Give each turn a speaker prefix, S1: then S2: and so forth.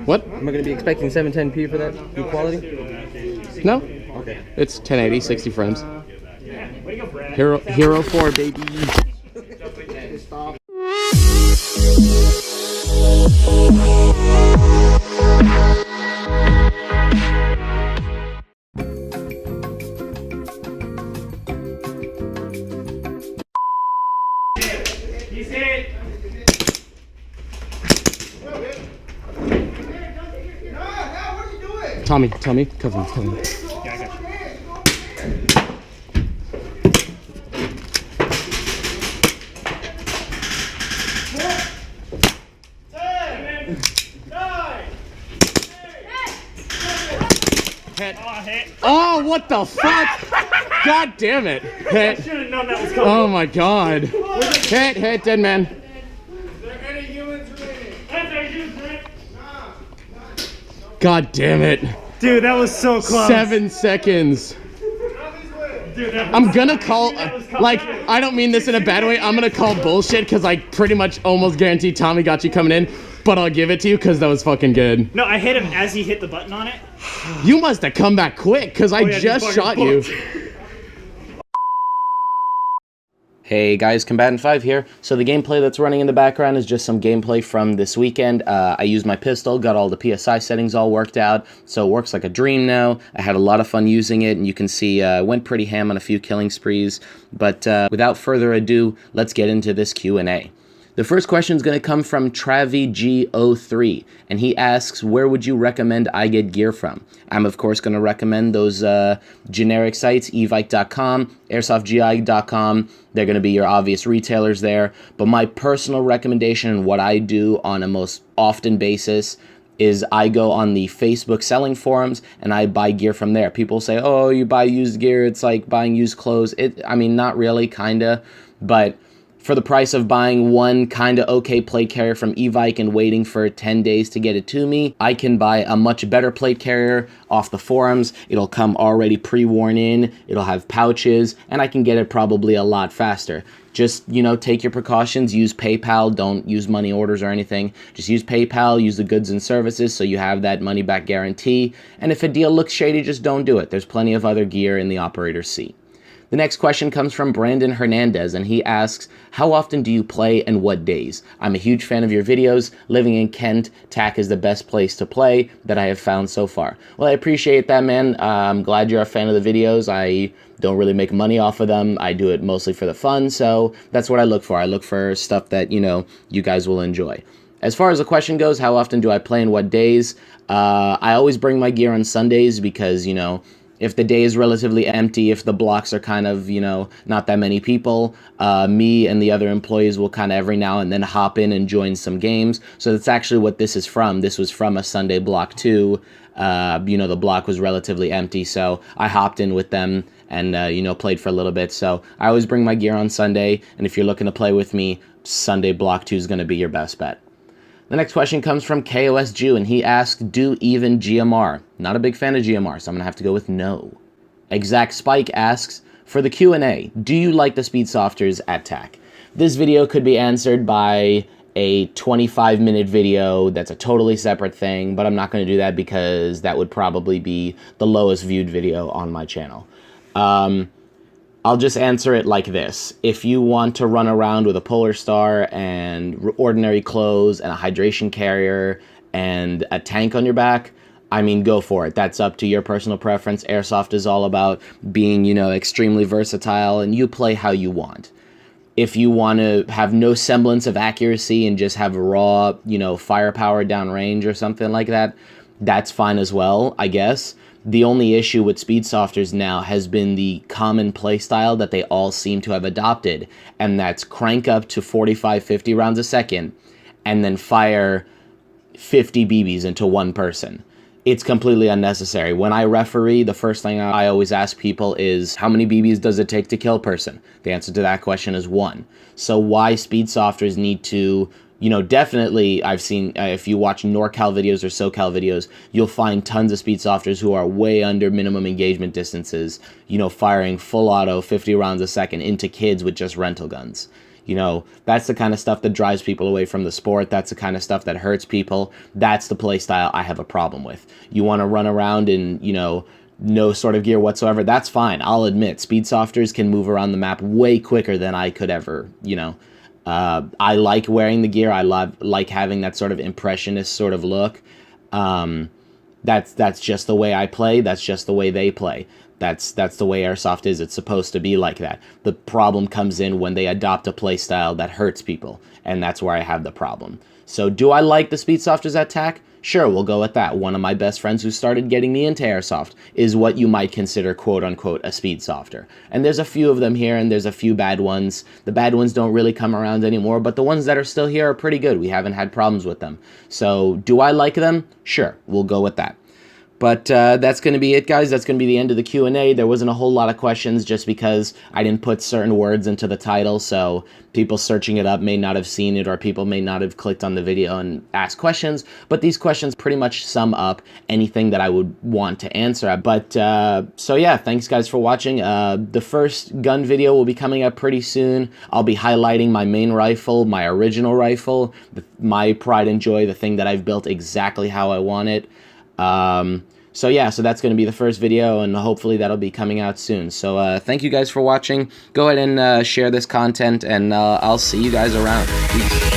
S1: What?
S2: Am I going to be expecting 710p for that good quality?
S1: No.
S2: Okay.
S1: It's 1080, 60 frames. Hero 4, baby.
S3: He's hit.
S1: Tommy, cover him.
S3: Yeah, I got you.
S1: Hit.
S3: Oh, hit.
S1: Oh, what the fuck? God damn it.
S3: I
S1: Hit.
S3: should have known that was coming.
S1: Oh my god. Hit, dead man.
S3: That's our use, right?
S1: God damn it.
S3: Dude, that was so close.
S1: 7 seconds.
S3: Dude, that was,
S1: I'm gonna call,
S3: that was
S1: like, I don't mean this in a bad way. I'm gonna call bullshit because I pretty much almost guarantee Tommy got you coming in, but I'll give it to you because that was fucking good.
S3: No, I hit him as he hit the button on it.
S1: You must have come back quick because I
S3: yeah,
S1: just
S3: you
S1: shot
S3: fucking
S1: you.
S3: booked.
S2: Hey guys, CombatantFive here. So the gameplay that's running in the background is just some gameplay from this weekend. I used my pistol, got all the PSI settings all worked out, so it works like a dream now. I had a lot of fun using it, and you can see I went pretty ham on a few killing sprees. But without further ado, let's get into this Q&A. The first question is going to come from TraviG03, and he asks, where would you recommend I get gear from? I'm, of course, going to recommend those generic sites, evike.com, airsoftgi.com. They're going to be your obvious retailers there. But my personal recommendation and what I do on a most often basis is I go on the Facebook selling forums and I buy gear from there. People say, oh, you buy used gear, it's like buying used clothes. I mean, not really, kinda, but for the price of buying one kinda okay plate carrier from Evike and waiting for 10 days to get it to me, I can buy a much better plate carrier off the forums. It'll come already pre-worn in, it'll have pouches, and I can get it probably a lot faster. Just, you know, take your precautions, use PayPal, don't use money orders or anything. Just use PayPal, use the goods and services so you have that money back guarantee. And if a deal looks shady, just don't do it. There's plenty of other gear in the operator's seat. The next question comes from Brandon Hernandez, and he asks, how often do you play and what days? I'm a huge fan of your videos. Living in Kent, TAC is the best place to play that I have found so far. Well, I appreciate that, man. I'm glad you're a fan of the videos. I don't really make money off of them. I do it mostly for the fun, so that's what I look for. I look for stuff that, you know, you guys will enjoy. As far as the question goes, how often do I play and what days? I always bring my gear on Sundays because, you know, if the day is relatively empty, if the blocks are kind of, you know, not that many people, me and the other employees will kind of every now and then hop in and join some games. So that's actually what this is from. This was from a Sunday block too. You know, the block was relatively empty, so I hopped in with them and, you know, played for a little bit. So I always bring my gear on Sunday, and if you're looking to play with me, Sunday block 2 is going to be your best bet. The next question comes from KOS Jew, and he asks, do even GMR? Not a big fan of GMR, so I'm going to have to go with no. Exact Spike asks, for the Q&A, do you like the speed softers at TAC? This video could be answered by a 25-minute video that's a totally separate thing, but I'm not going to do that because that would probably be the lowest viewed video on my channel. I'll just answer it like this. If you want to run around with a Polar Star and ordinary clothes and a hydration carrier and a tank on your back, I mean, go for it. That's up to your personal preference. Airsoft is all about being, you know, extremely versatile, and you play how you want. If you want to have no semblance of accuracy and just have raw, you know, firepower downrange or something like that, that's fine as well, I guess. The only issue with speed softers now has been the common play style that they all seem to have adopted, and that's crank up to 45, 50 rounds a second and then fire 50 BBs into one person. It's completely unnecessary. When I referee, the first thing I always ask people is, how many BBs does it take to kill a person? The answer to that question is 1. So why speed softers need to, you know, definitely I've seen, if you watch NorCal videos or SoCal videos, you'll find tons of speed softers who are way under minimum engagement distances, you know, firing full auto 50 rounds a second into kids with just rental guns. You know, that's the kind of stuff that drives people away from the sport. That's the kind of stuff that hurts people. That's the play style I have a problem with. You want to run around in, you know, no sort of gear whatsoever, that's fine. I'll admit, Speedsofters can move around the map way quicker than I could ever, you know. I like wearing the gear. I like having that sort of impressionist sort of look. That's just the way I play. That's just the way they play. That's the way Airsoft is. It's supposed to be like that. The problem comes in when they adopt a play style that hurts people, and that's where I have the problem. So do I like the Speedsofters at TAC? Sure, we'll go with that. One of my best friends who started getting me into Airsoft is what you might consider, quote-unquote, a Speedsofter. And there's a few of them here, and there's a few bad ones. The bad ones don't really come around anymore, but the ones that are still here are pretty good. We haven't had problems with them. So do I like them? Sure, we'll go with that. But that's going to be it, guys. That's going to be the end of the Q&A. There wasn't a whole lot of questions just because I didn't put certain words into the title, so people searching it up may not have seen it, or people may not have clicked on the video and asked questions. But these questions pretty much sum up anything that I would want to answer. But so yeah, thanks guys for watching. The first gun video will be coming up pretty soon. I'll be highlighting my main rifle, my original rifle, my pride and joy, the thing that I've built exactly how I want it. So yeah, so that's going to be the first video, and hopefully that'll be coming out soon. So thank you guys for watching. Go ahead and share this content, and I'll see you guys around. Peace.